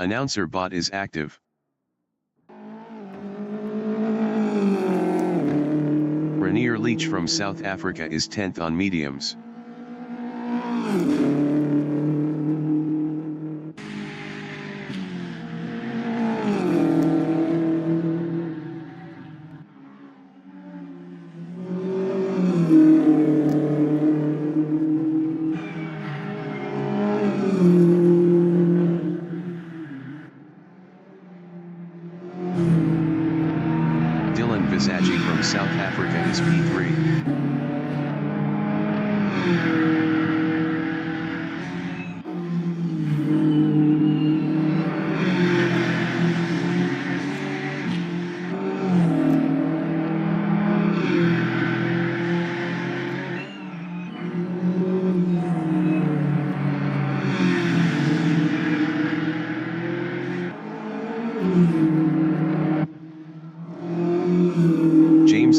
Announcer bot is active. Rainier Leach from South Africa is 10th on mediums. Visagie from South Africa is P3.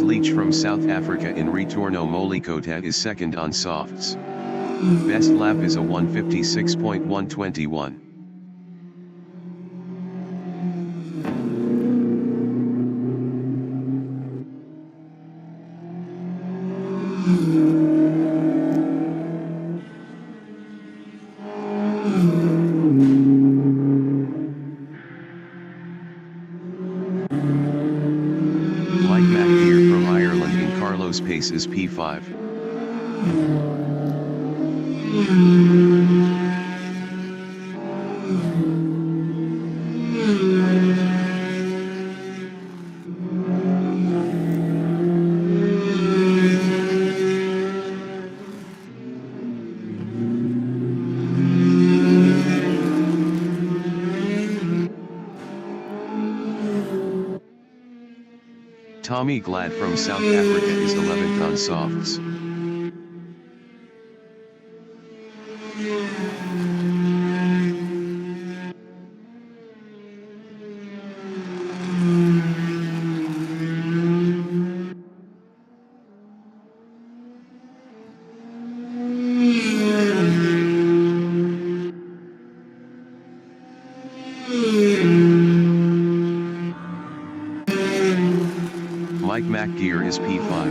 Leach from South Africa in Ritorno Molikota is second on softs. Best lap is a 156.121. Pace is P5. Tommy Glad from South Africa is 11th on softs. Mike McGear is P5.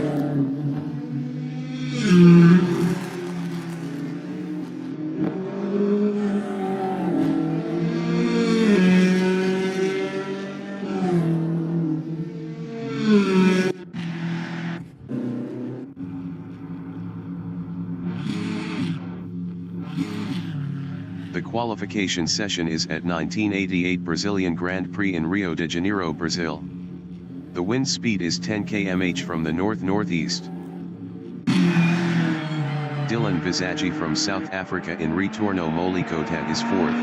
The qualification session is at 1988 Brazilian Grand Prix in Rio de Janeiro, Brazil. The wind speed is 10 km/h from the north-northeast. Dylan Visagie from South Africa in Ritorno Molikota is 4th.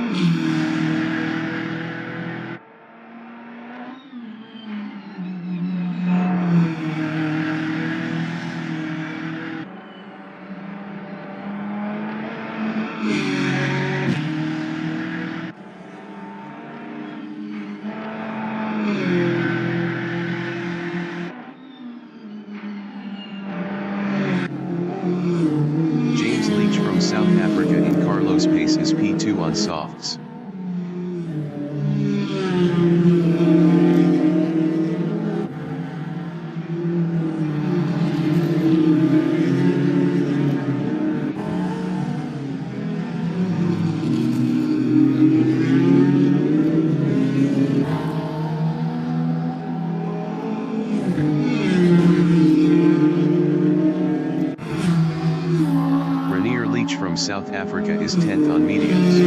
South Africa in Carlos Pace is P2 on softs. From South Africa is 10th on mediums.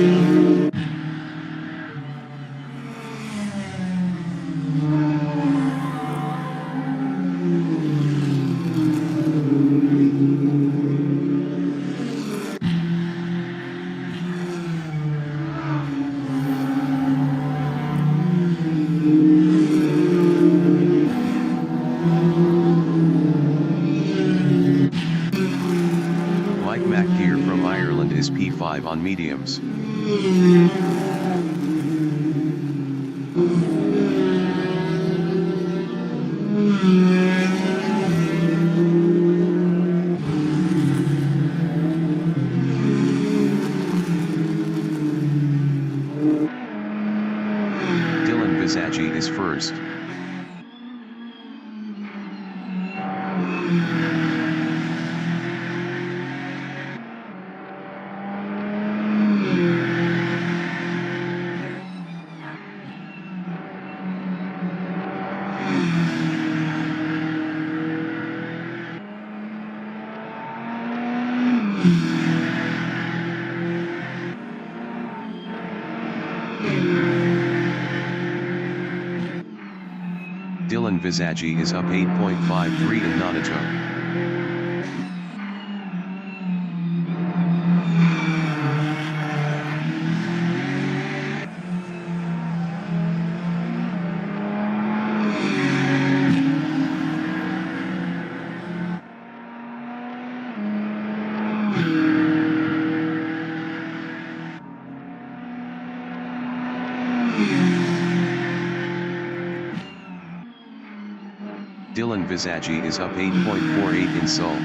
Mike McGear from Ireland is P5 on mediums. is first. Dylan Visaggi is up 8.53 in Nonato. Dylan Visaggi is up 8.48 in Seoul.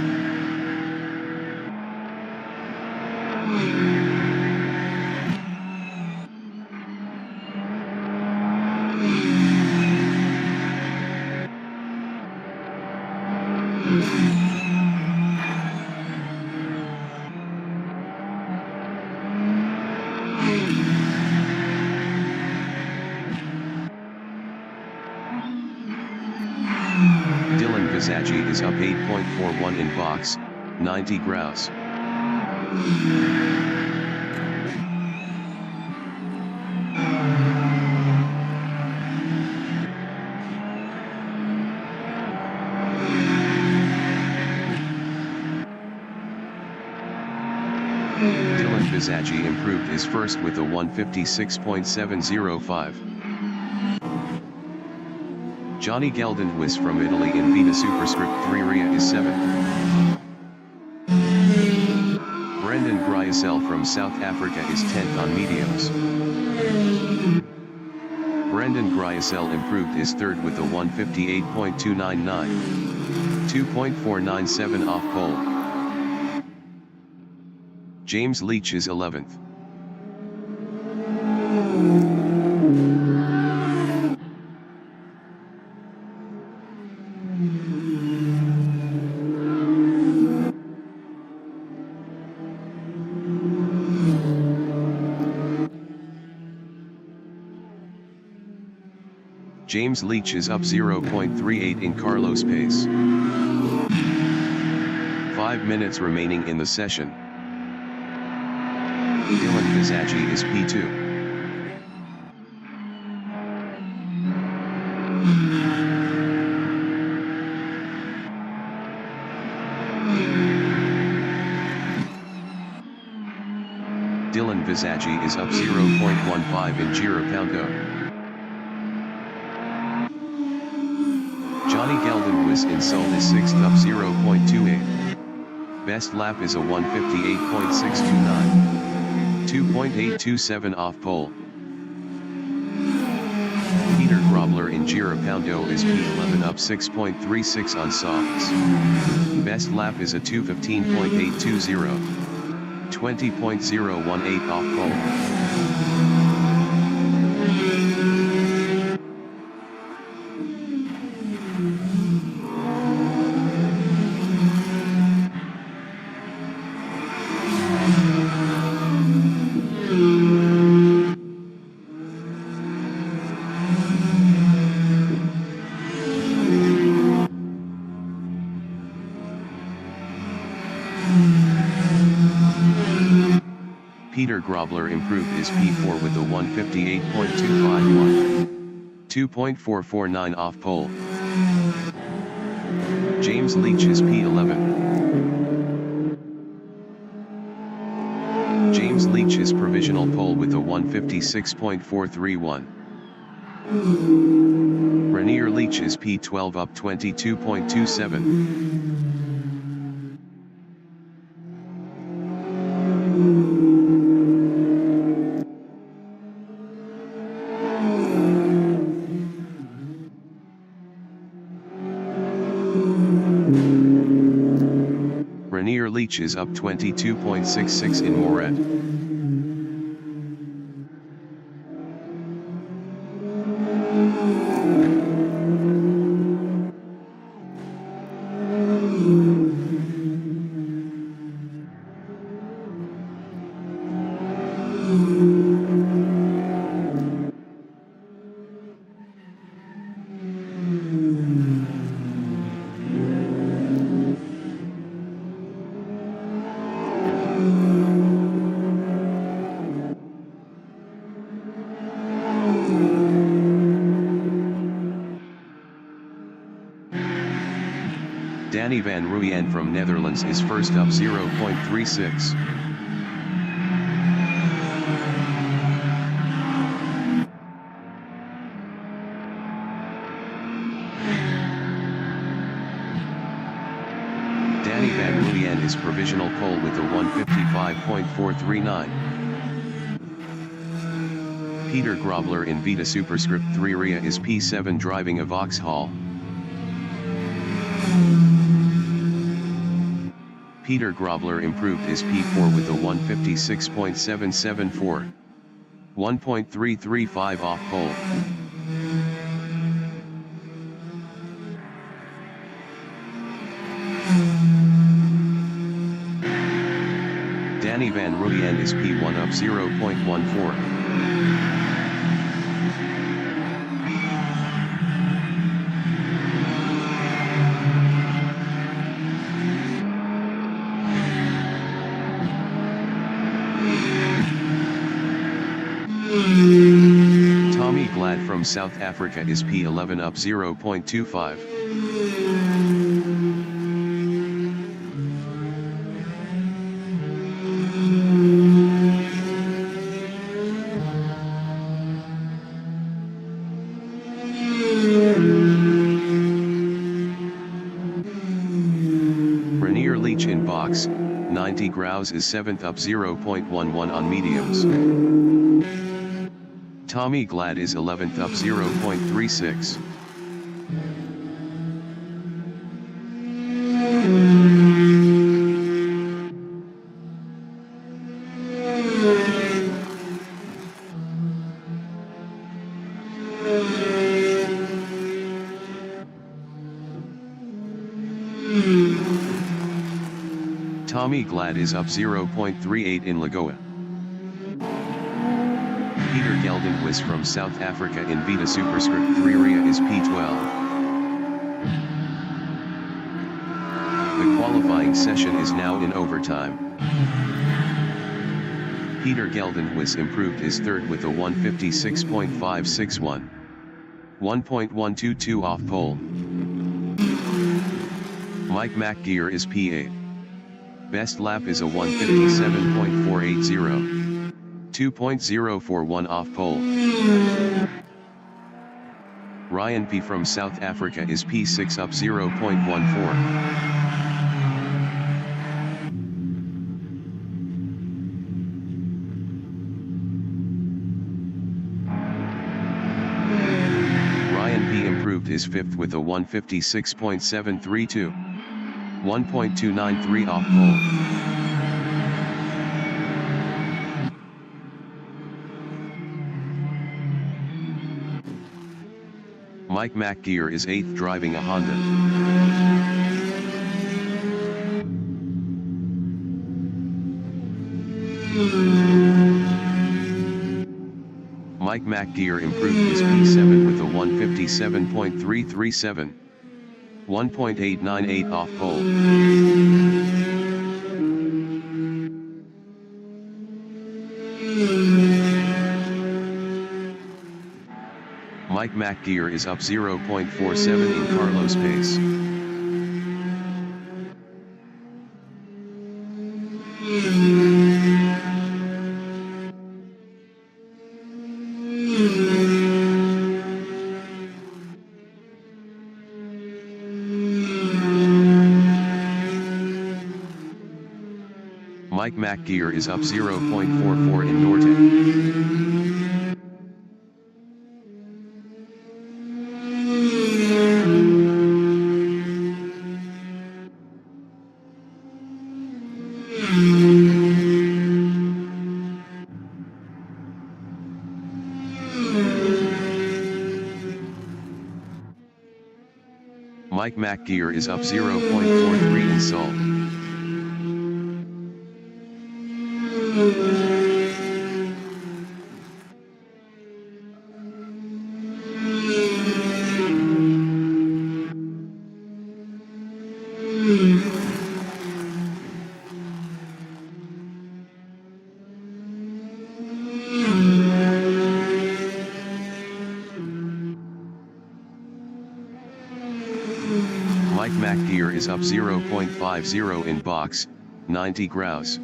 Dylan Visaggi is up 8.41 in box, 90 grouse. Dylan Visaggi improved his first with a 156.705. Johnny Geldenhuis from Italy in Vita Superscript 3 Ria is 7th. Brendan Gryasel from South Africa is 10th on mediums. Brendan Gryasel improved his third with a 158.299. 2.497 off pole. James Leach is 11th. James Leach is up 0.38 in Carlos pace. 5 minutes remaining in the session. Dylan Visaggi is P2. Dylan Visaggi is up 0.15 in Girapaundo. Johnny Geldenhuis in Seoul is 6th up 0.28. Best lap is a 158.629. 2.827 off pole. Peter Grobler in Girapaundo is P11 up 6.36 on softs. Best lap is a 2:15.820. 20.018 off pole. Peter Grobler improved his P4 with a 158.251. 2.449 off pole. James Leach is P11. James Leach is provisional pole with a 156.431. Rainier Leach is P12 up 22.27. Rainier Leach is up 22.66 in Moret. Danny van Rooyen from Netherlands is first up 0.36. Danny van Rooyen is provisional pole with a 1:55.439. Peter Grobler in Vita Superscript 3 Ria is P7 driving a Vauxhall. Peter Grobler improved his P4 with a 1:56.774. 1.335 off pole. Danny van Rooyen is P1 up 0.14. Tommy Glad from South Africa is P11 up 0.25. Rainier Leach in box, 90 Grouse is 7th up 0.11 on mediums. Tommy Glad is 11th up 0.36. Tommy Glad is up 0.38 in Lagoa. Peter Geldenhuis from South Africa in Vita Superscript 3 Ria is P12. The qualifying session is now in overtime. Peter Geldenhuis improved his third with a 1:56.561. 1.122 off pole. Mike McGear is P8. Best lap is a 1:57.480. 2.041 off pole. Ryan P from South Africa is P6 up 0.14. Ryan P improved his fifth with a 1:56.732. 1.293 off pole. Mike McGear is 8th driving a Honda. Mike McGear improved his P7 with a 1:57.337. 1.898 off pole. Mike McGear is up 0.47 in Carlos pace. Mike McGear is up 0.44 in Norton. Mike McGear is up 0.43 in Salt. Mike McGear is is up 0.50 in box, 90 graus.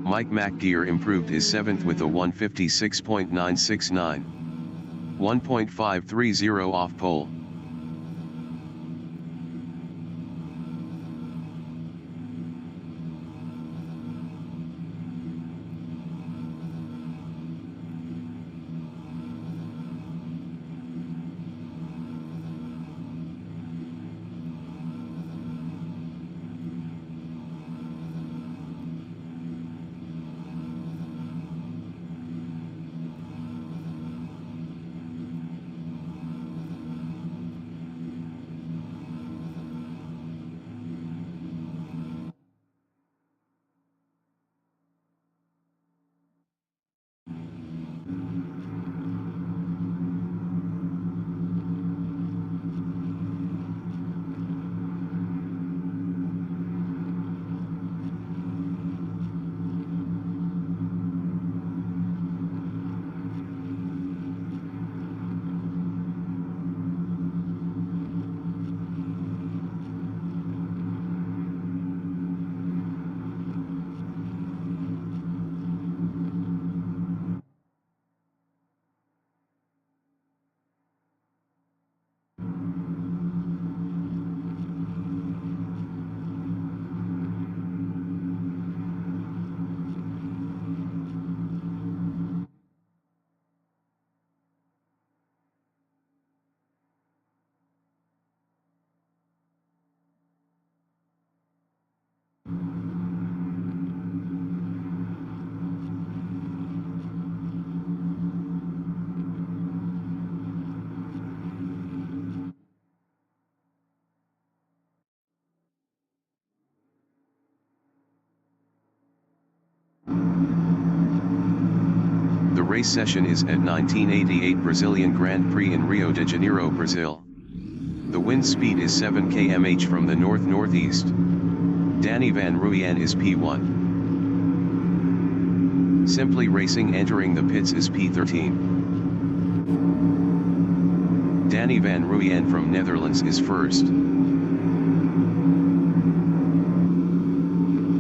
Mike McGear improved is 7th with a 156.969. 1.530 off pole. The race session is at 1988 Brazilian Grand Prix in Rio de Janeiro, Brazil. The wind speed is 7 km/h from the north-northeast. Danny Van Ruyen is P1. Simply Racing entering the pits is P13. Danny Van Ruyen from Netherlands is first.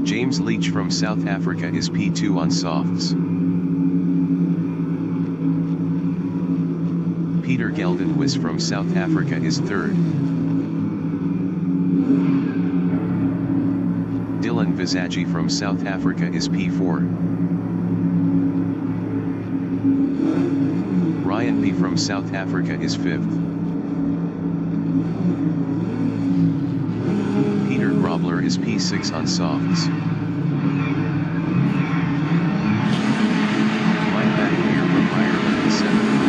James Leach from South Africa is P2 on softs. Peter Geldenhuis from South Africa is third. Dylan Visagie from South Africa is P4. Ryan P from South Africa is fifth. Peter Grobler is P6 on softs. Mike McGear from Ireland is seventh.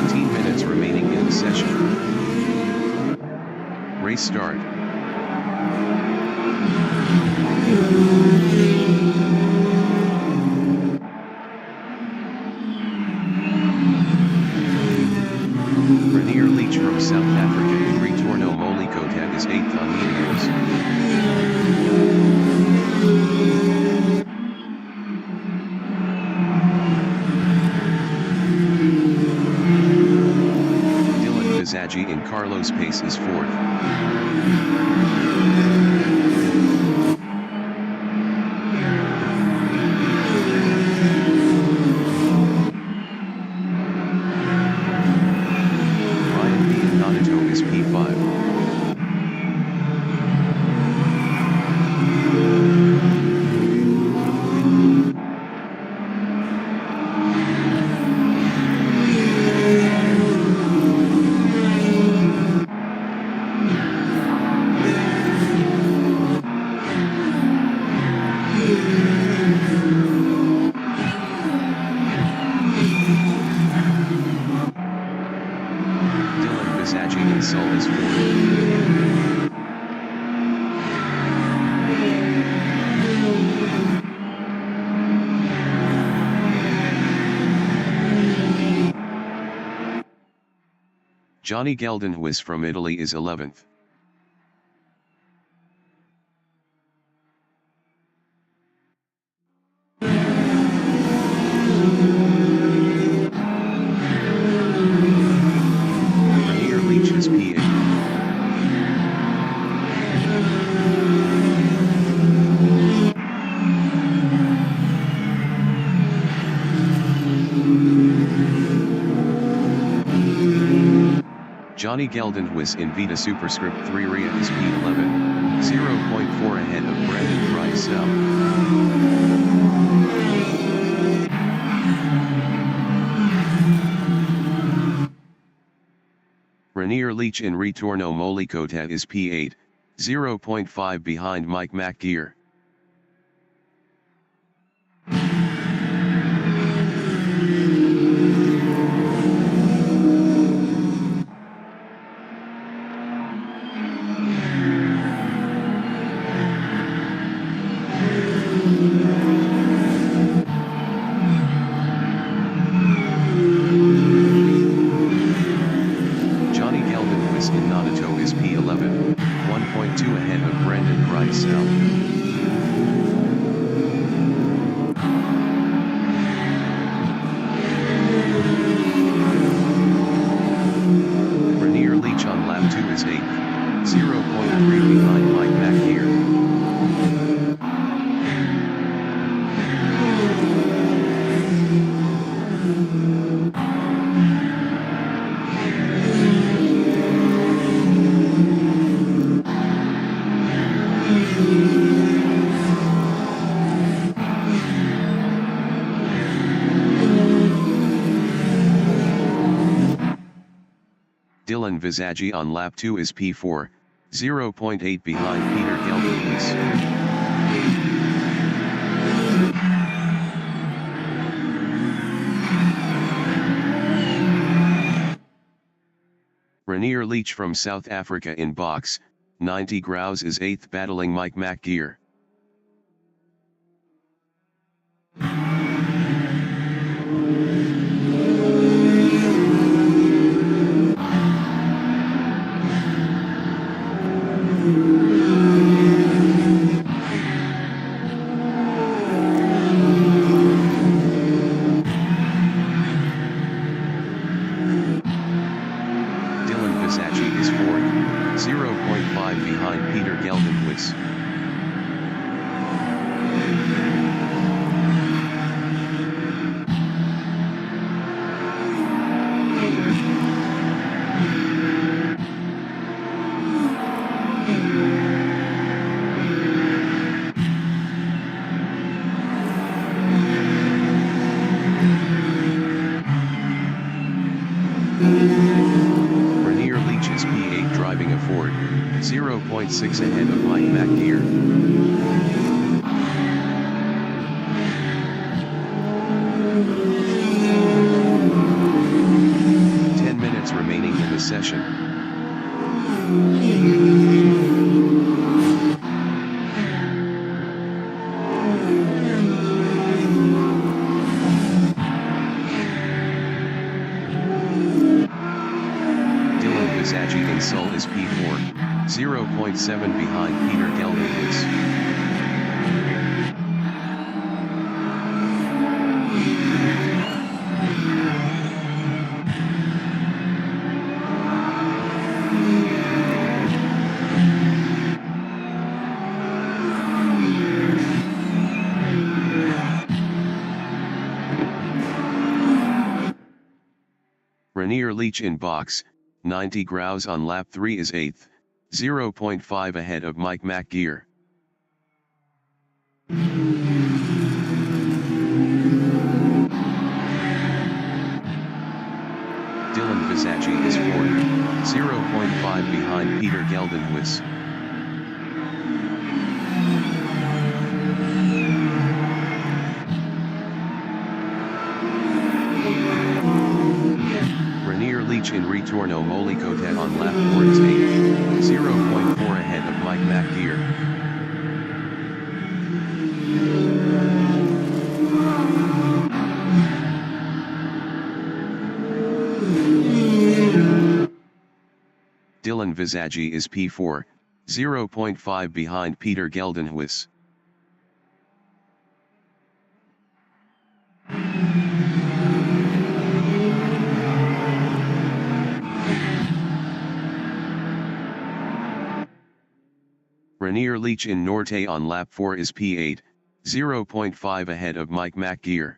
15 minutes remaining in the session. Race start. Renier Leach from South Africa in Retorno Molikota is 8th on mediums. Dylan Visagie in Carlos Pace is 4th. Johnny Geldenhuis from Italy is 11th. Rainier Leach is P8. Johnny Geldenhuis in Vita Superscript 3 Ria is P11, 0.4 ahead of Brandon Breisel. Rainier Leach in Ritorno Molicota is P8, 0.5 behind Mike McGear. In Nonato is P11, 1.2 ahead of Brandon Breisel. Rainier Leach on lap 2 is 8th, 0.3 behind Mike McGear. Dylan Visaggi on lap 2 is P4, 0.8 behind Peter Geldenhuis. Rainier Leach from South Africa in box 90 Grouse is 8th battling Mike McGear. Visaggi is 4th, 0.5 behind Peter Geldenhuis. Is P8 driving a Ford, 0.6 ahead of Mike McGear. Minutes remaining in the session. Visaggi in Seoul is P4, 0.7 behind Peter Geldenhuis. Rainier Leach in box 90 Grouse on lap 3 is 8th, 0.5 ahead of Mike McGear. Dylan Visaggi is 4th, 0.5 behind Peter Geldenhuis. Leach in Ritorno Molicota on lap 4 is 8th, 0.4 ahead of Mike McGear. Dylan Visagi is P4, 0.5 behind Peter Geldenhuis. Rainier Leach in Norte on lap 4 is P8, 0.5 ahead of Mike McGear.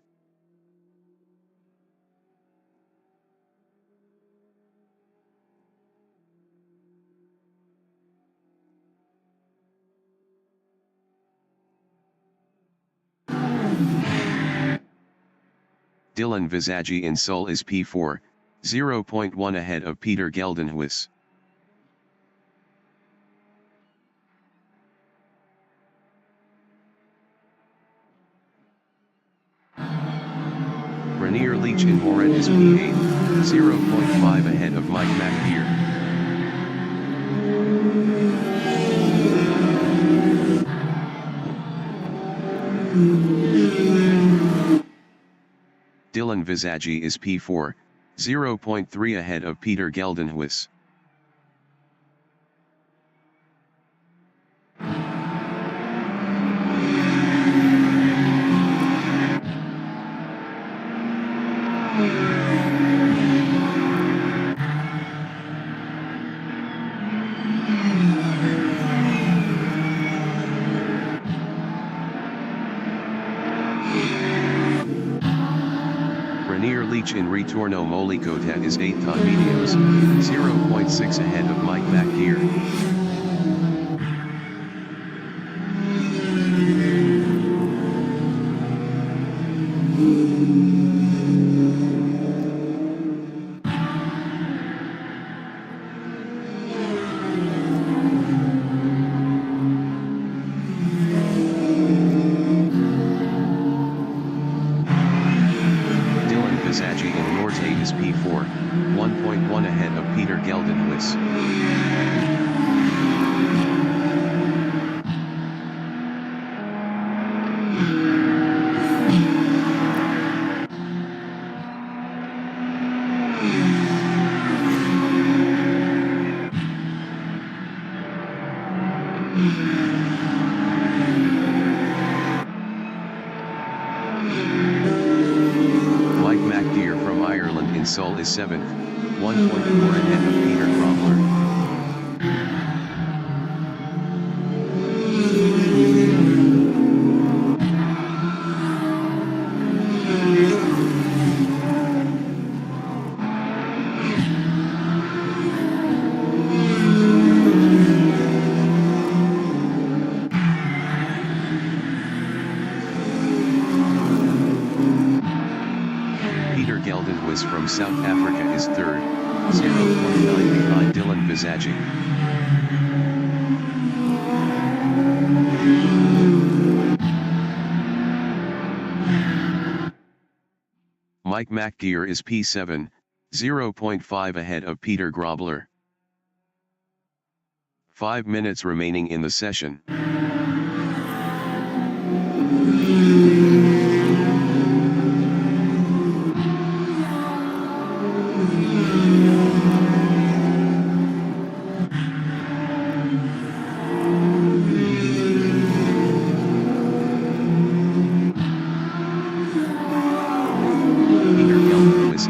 Dylan Visagi in Seoul is P4, 0.1 ahead of Peter Geldenhuis. Rainier Leach in Moret is P8, 0.5 ahead of Mike McGear. Dylan Visagi is P4, 0.3 ahead of Peter Geldenhuis. Rainier Leach in Ritorno Molicota is 8th on mediums, 0.6 ahead of Mike McGear. Visagi in Norte is P4, 1.1 ahead of Peter Geldenhuis. Mike McGear from Ireland in Seoul is 7th, 1.4 ahead of Peter Grobler. Peter Geldenhuis from South Africa is 3rd, 0.9 behind Dylan Visagi. Mike McGear is P7, 0.5 ahead of Peter Grobler. 5 minutes remaining in the session.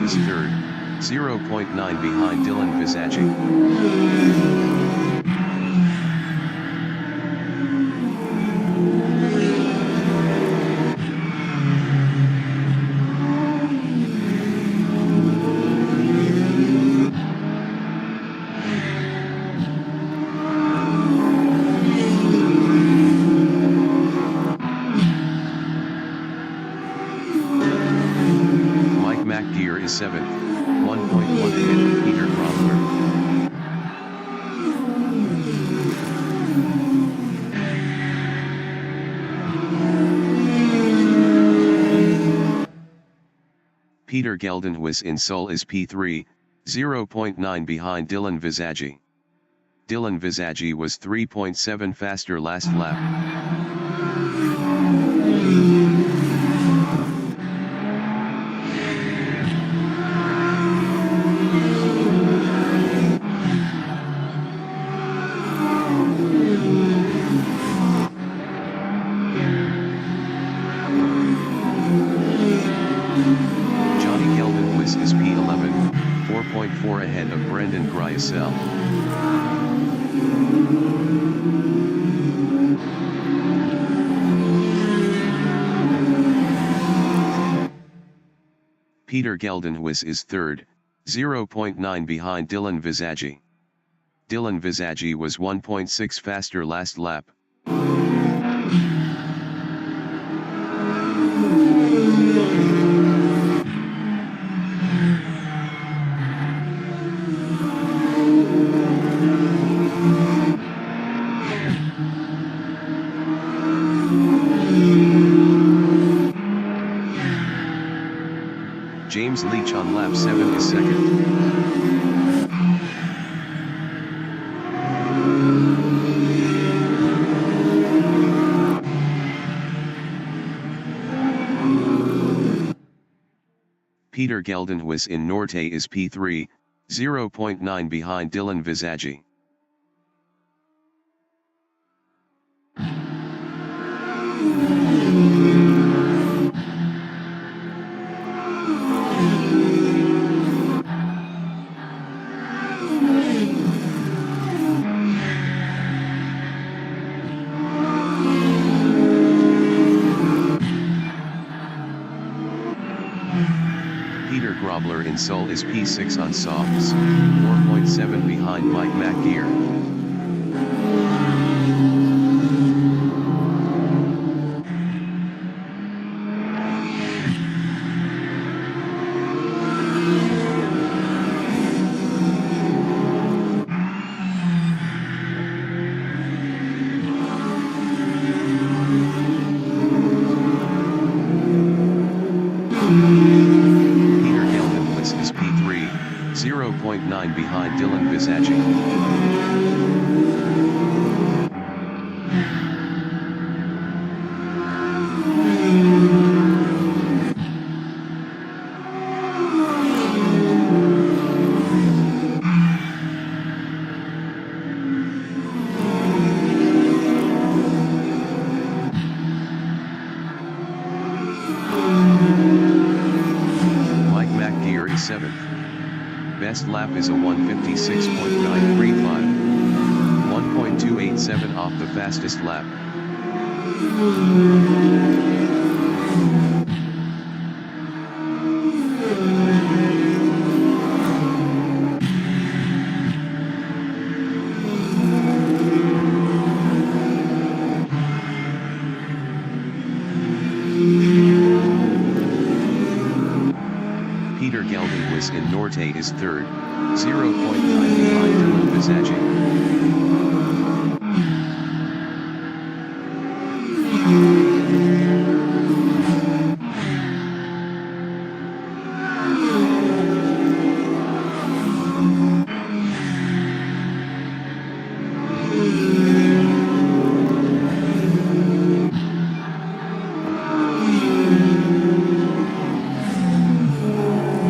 Is 3rd, 0.9 behind Dylan Visagi. Mike McGear is 7th, 1.1 ahead of Peter Grobler. Peter Geldenhuis in Seoul is P3, 0.9 behind Dylan Visagi. Dylan Visagi was 3.7 faster last lap. 0.4 ahead of Brendan Gryasel. Peter Geldenhuis is third, 0.9 behind Dylan Visagi. Dylan Visagi was 1.6 faster last lap. James Leach on lap 7 is second. Peter Geldenhuis in Norte is P3, 0.9 behind Dylan Visagi. Peter Grobler in Seoul is P6 on softs, 4.7 behind Mike McGear. Peter Geldenhuis is P3, 0.9 behind Dylan Visagi. Mike McGear is 7th. Best lap is a 1:56.935. 1.287 off the fastest lap. Peter Geldenhuis in Norte is third, 0.9 behind Dylan Visagi.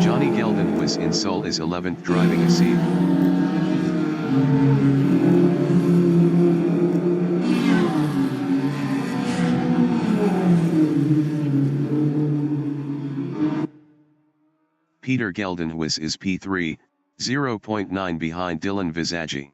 Johnny Geldenhuis in Seoul is 11th driving a seat. Peter Geldenhuis is P3, 0.9 behind Dylan Visagi.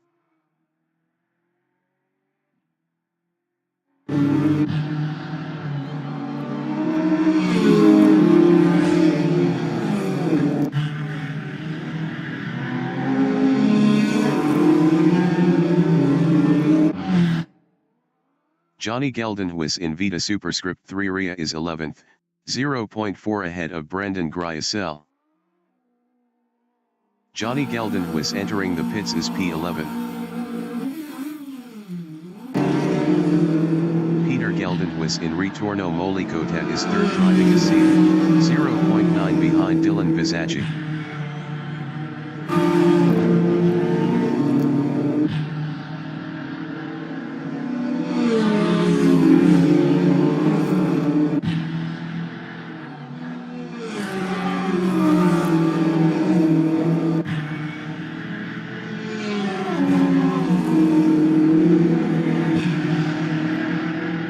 Johnny Geldenhuis in Vita Superscript 3 RIA is 11th, 0.4 ahead of Brendan Gryasel. Johnny Geldenhuis entering the pits is P11. Peter Geldenhuis in Ritorno Molicotà is third driving a seat, 0.9 behind Dylan Visagi.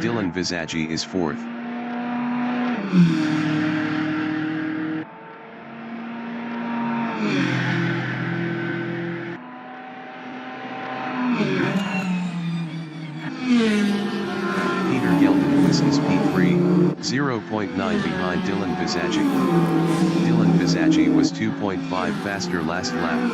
Dylan Visagi is fourth. Lewis is P3, 0.9 behind Dylan Vizacci. Dylan Vizacci was 2.5 faster last lap.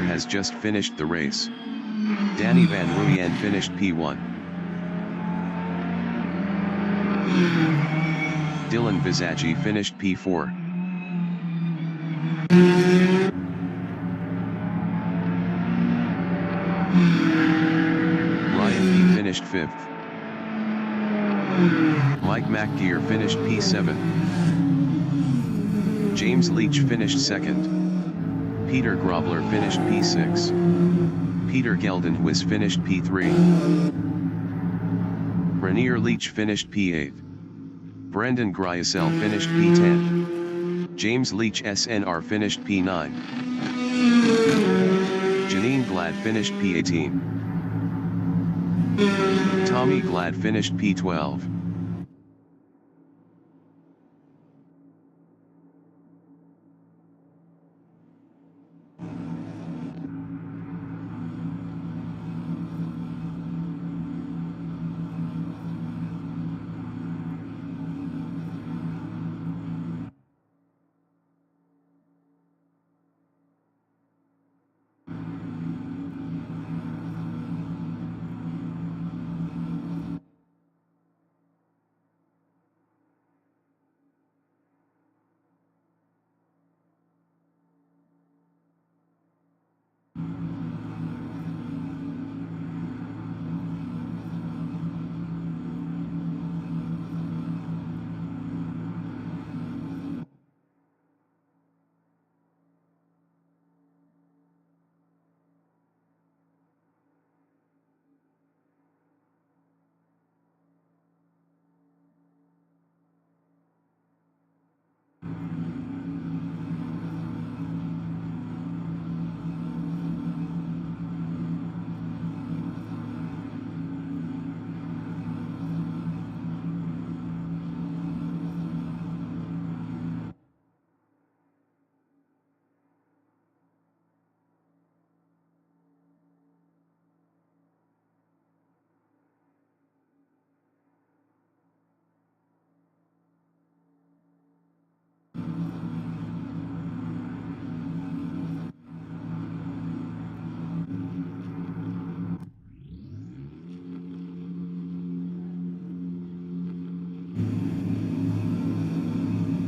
Has just finished the race. Danny Van Ruyen finished P1. Dylan Vizacci finished P4. Ryan P finished 5th. Mike McGear finished P7. James Leach finished 2nd. Peter Grobler finished P6. Peter Geldenhuis finished P3. Rainier Leach finished P8. Brendan Gryasel finished P10. James Leach SNR finished P9. Janine Glad finished P18. Tommy Glad finished P12.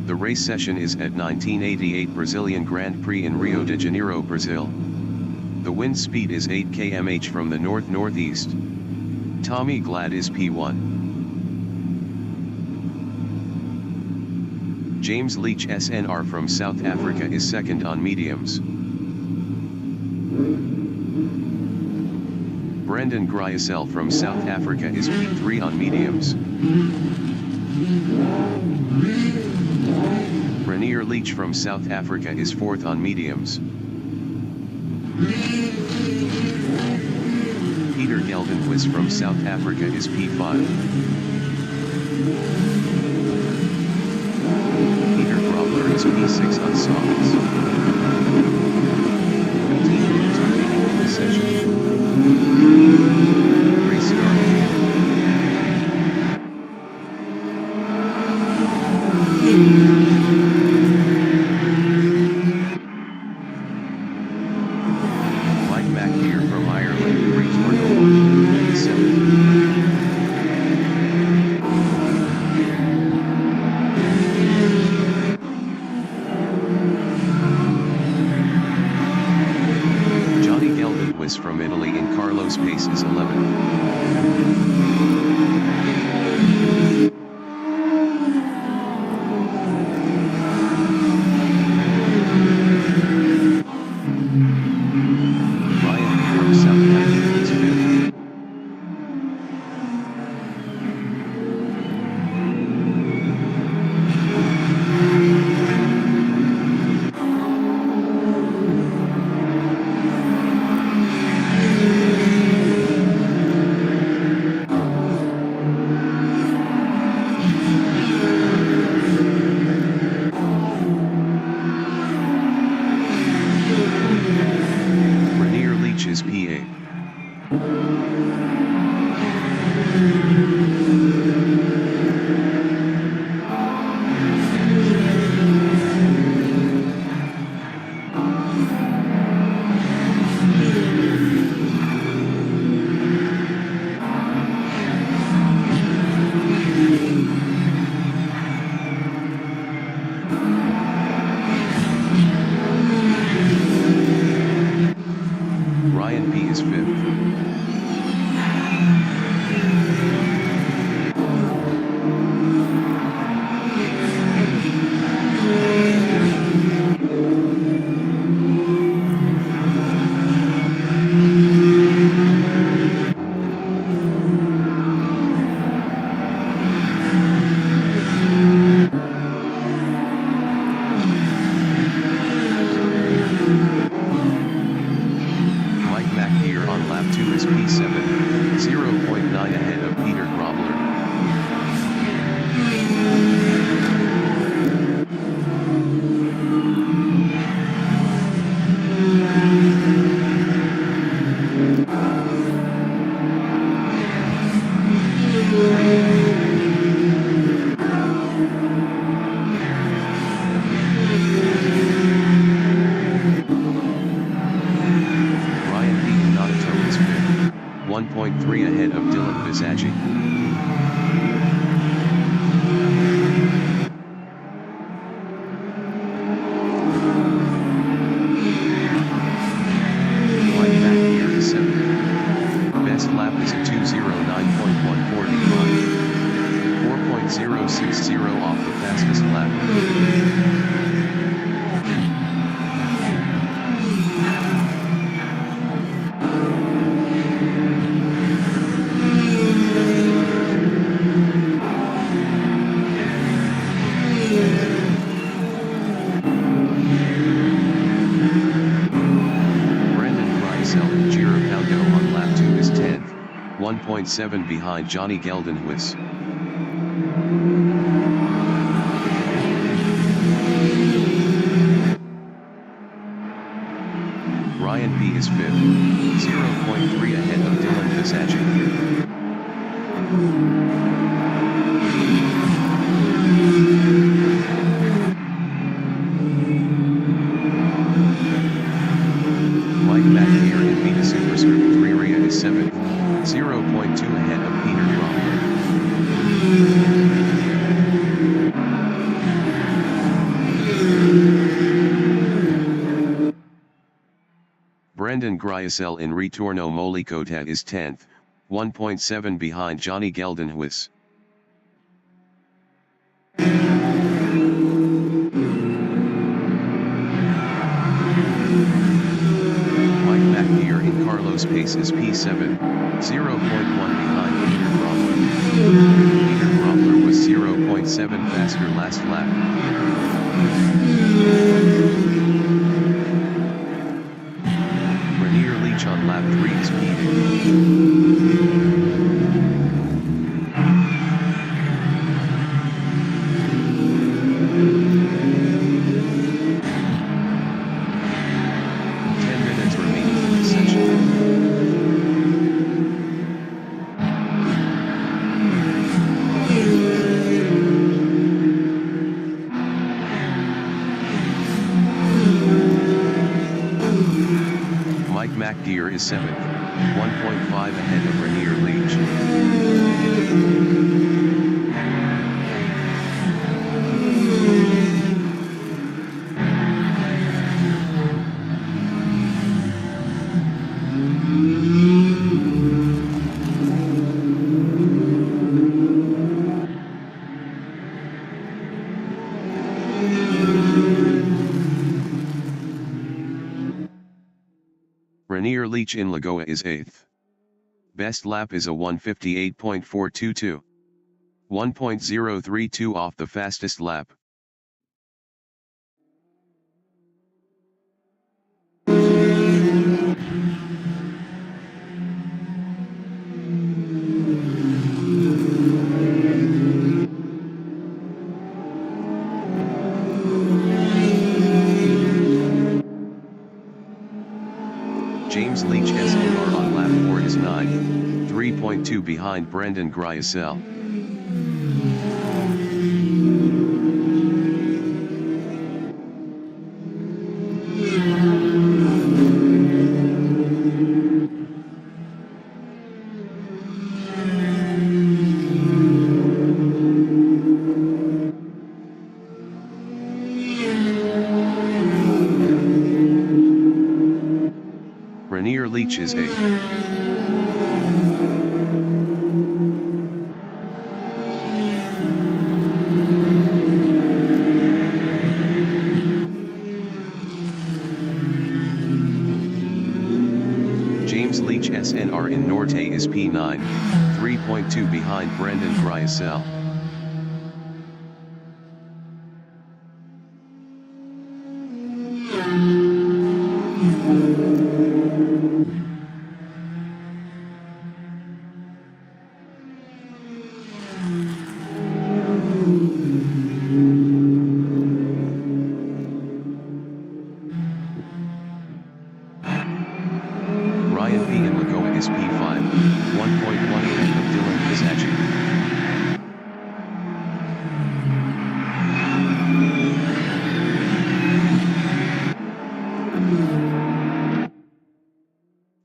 The race session is at 1988 Brazilian Grand Prix in Rio de Janeiro, Brazil. The wind speed is 8 km/h from the north-northeast. Tommy Glad is P1. James Leach SNR from South Africa is second on mediums. Brendan Gryasel from South Africa is P3 on mediums. Rainier Leach from South Africa is 4th on mediums. Peter Geldenhuis from South Africa is P5. Peter Grobler is P6 on softs. 15 minutes remaining in the session. Race start. From Italy in Carlos Pace is 11th. Ryan from South Africa is 5th. 0.9 ahead of Peter Grobler. Ryan B. in Nagato is 5th, 1.3 ahead of Dylan Visacci. Mike Mack here is 7th. Best lap is a 2:09.145. 4.060 off the fastest lap. And Girapaldo on lap 2 is 10th, 1.7 behind Johnny Geldenhuis. Ryan B is 5th, 0.3 ahead of Dylan Visacci. Mike Mack here in Vita Superscript 3 Ria is 7th, 0.2 ahead of Peter Grobler. Brendan Gryasel in Ritorno Molicota is 10th, 1.7 behind Johnny Geldenhuis. Here in Carlos Pace is P7, 0.1 behind Peter Grobler. Peter Grobler was 0.7 faster last lap. Rainier Leach on lap 3 is P8. Mike McDeer is 7th, 1.5 ahead of Rainier Leach. Rainier Leach in Lagoa is 8th. Best lap is a 1:58.422. 1.032 off the fastest lap. James Leach SMR on lap 4 is 9th, 3.2 behind Brendan Gryasel. Rainier Leach is 8th. James Leach SNR in Norte is P9, 3.2 behind Brendan Gryasel.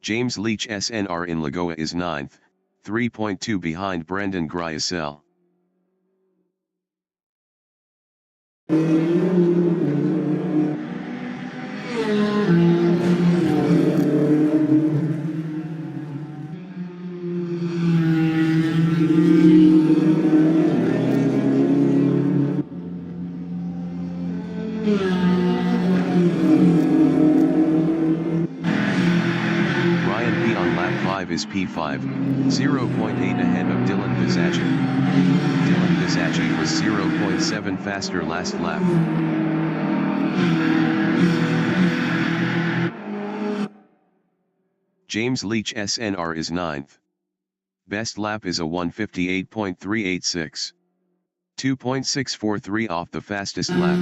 James Leach SNR in Lagoa is 9th, 3.2 behind Brendan Gryasel. Ryan P on lap 5 is P5, 0.8 ahead of Dylan Vizacci. Dylan Vizacci was 0.7 faster last lap. James Leach SNR is 9th. Best lap is a 1:58.386. 2.643 off the fastest lap.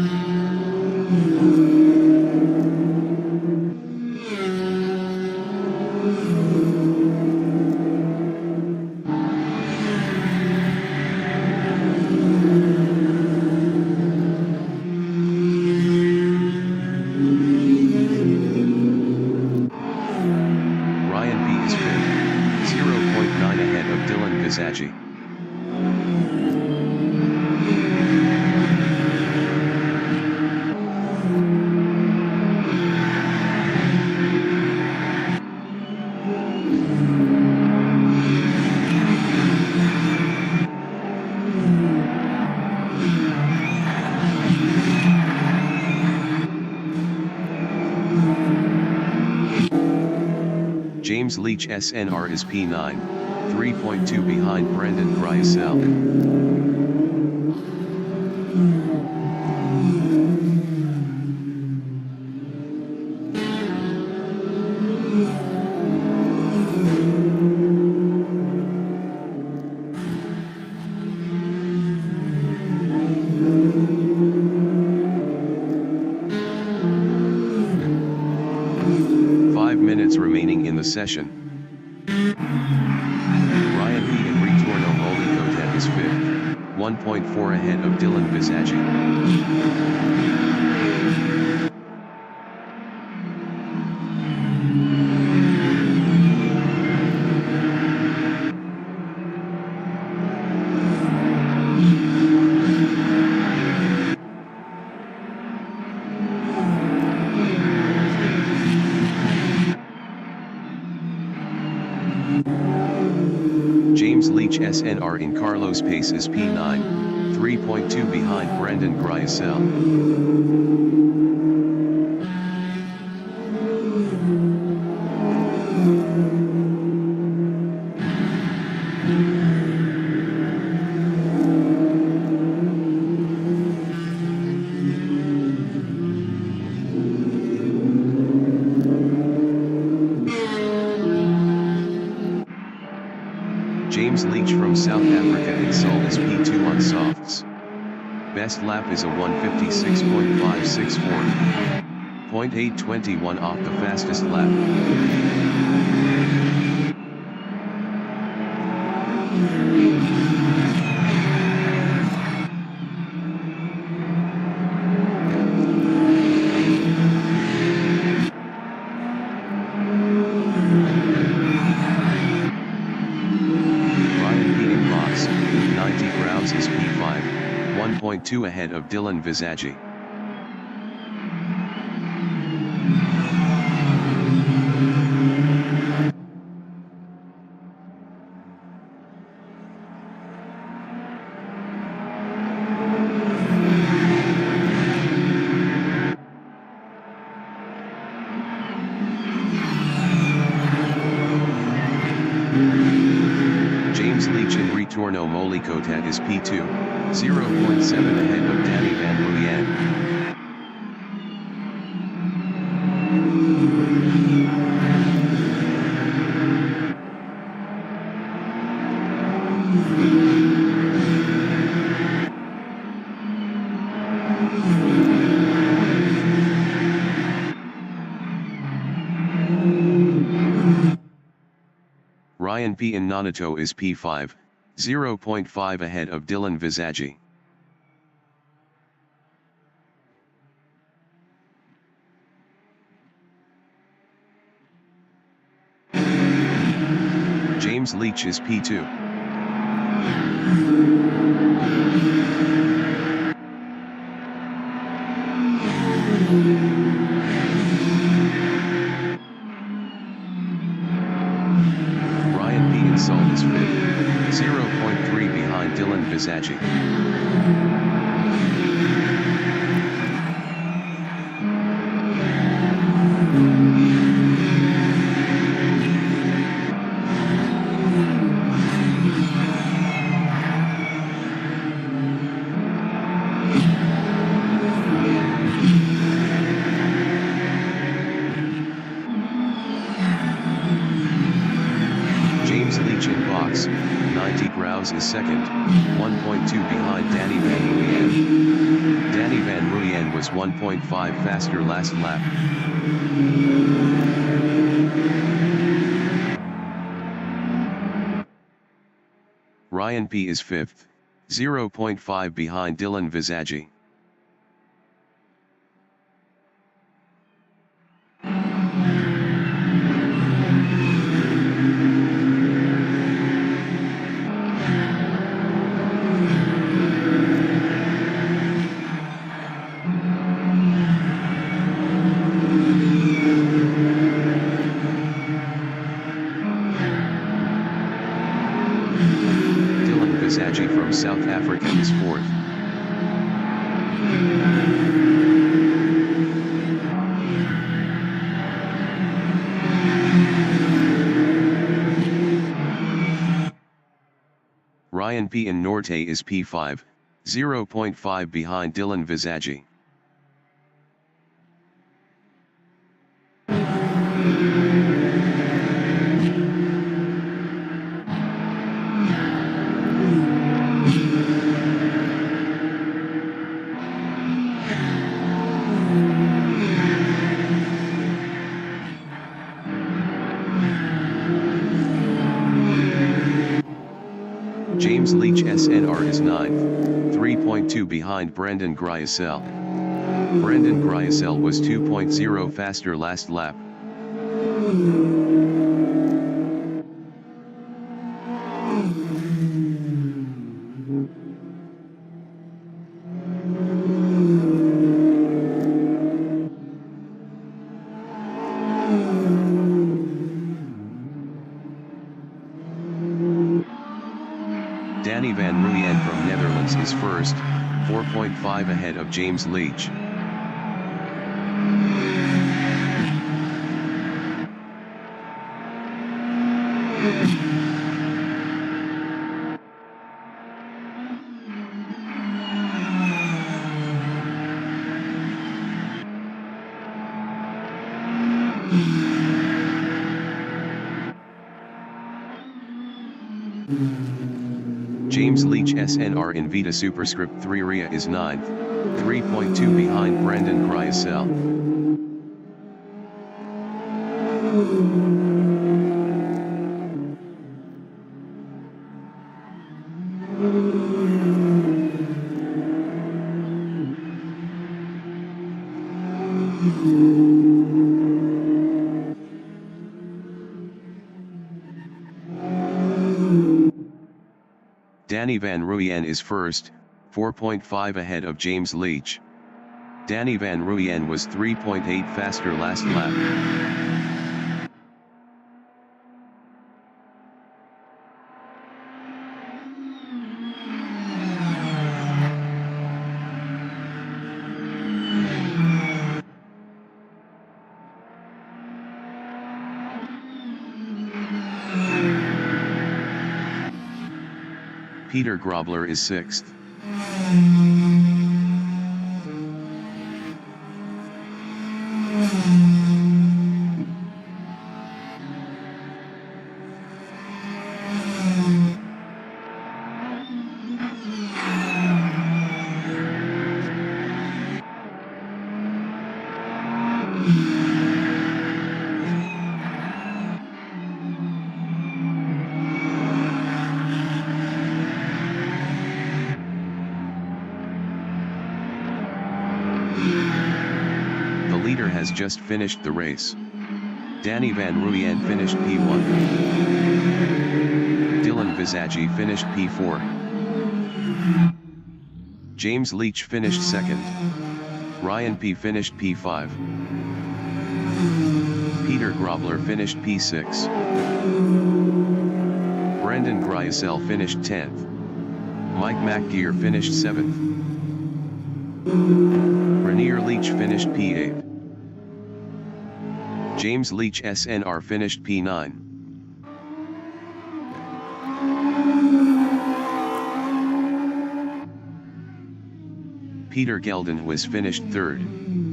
Ryan B is 5th, 0.9 ahead of Dylan Vizacci. James Leach SNR is P9, 3.2 behind Brendan Gryasel. Remaining in the session. Ryan P and Ritorno Molicota is 5th, 1.4 ahead of Dylan Vizacci. James Leach SNR in Carlos Pace is P9, 3.2 behind Brendan Gryasel. James Leach from South Africa in Seoul is P2 on softs. Best lap is a 1:56.564. 0.821 off the fastest lap. Is P5, 1.2 ahead of Dylan Vizacci. James Leach in Ritorno Molicota is P2, 0.7 ahead of Danny Van Leeuwen. Ryan P in Nonato is P5, 0.5 ahead of Dylan Vizacci. James Leach is P2. Ryan P. Insult is 5th, 0.3 behind Dylan Visaggi. James Leach in box, 90 Grouse is 2nd, 1.2 behind Danny Van Ruyen. Danny Van Ruyen was 1.5 faster last lap. Ryan P is 5th, 0.5 behind Dylan Visaggi. Visaggi from South Africa is 4th. Ryan P in Norte is P5, 0.5 behind Dylan Visaggi. James Leach SNR is 9th, 3.2 behind Brendan Gryasel. Brendan Gryasel was 2.0 faster last lap. Danny Van Ruyen from Netherlands is 1st, 4.5 ahead of James Leach. James Leach SNR in Vita Superscript 3 RIA is 9th, 3.2 behind Brendan Gryasel. Danny Van Ruyen is 1st, 4.5 ahead of James Leach. Danny Van Ruyen was 3.8 faster last lap. Peter Grobler is 6th. The leader has just finished the race. Danny Van Ruyen finished P1. Zaji finished P4. James Leach finished second. Ryan P finished P5. Peter Grobler finished P6. Brendan Griesel finished 10th. Mike McGear finished 7th. Rainier Leach finished P8. James Leach SNR finished P9. Peter Geldenhuis finished 3rd.